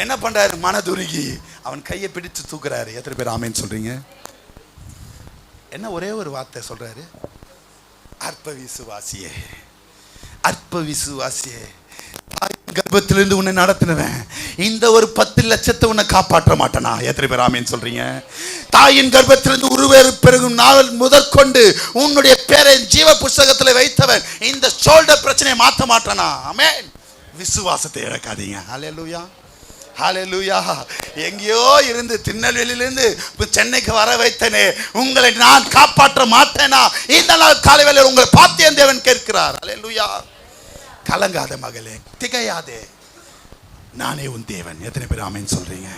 என்ன பண்றாரு? மனதுருகி அவன் கையை பிடிச்சு தூக்குறாரு. எத்தனை பேர் ஆமேன்னு சொல்றீங்க? என்ன ஒரே ஒரு வார்த்தை சொல்றாரு, அற்ப விசுவாசியே, அற்ப விசுவாசியே, கர்ப்பத்திலிருந்து உன்னை நடத்தினவன் இந்த ஒரு 10 லட்சத்தை உன்னை காப்பாற்ற மாட்டானா? எத்தனை பேர் ஆமேன்னு சொல்றீங்க? தாயின் கர்ப்பத்திலிருந்து உருவேறு பெருகும் நாள் முதற்கொண்டு உன்னுடைய பேரை ஜீவ புஸ்தகத்தில் வைத்தவன் இந்த ஷோல்டர் பிரச்சனையை மாற்ற மாட்டானா? ஆமென். விசுவாசத்தை இழக்காதீங்க. ஹல்லேலூயா, ஹல்லேலூயா. எங்கேயோ இருந்து திருநெல்வேலியிலிருந்து சென்னைக்கு வர வைத்தனே, உங்களை நான் காப்பாற்ற மாட்டேனா? இந்த நாள் காலை வேளையில் உங்களை பார்த்து என் தேவன் கேட்கிறார். ஹல்லேலூயா. கலங்காத மகளே, திகையாதே, நானே உன் தேவன். எத்தனை பேர் ஆமென் சொல்றீங்க?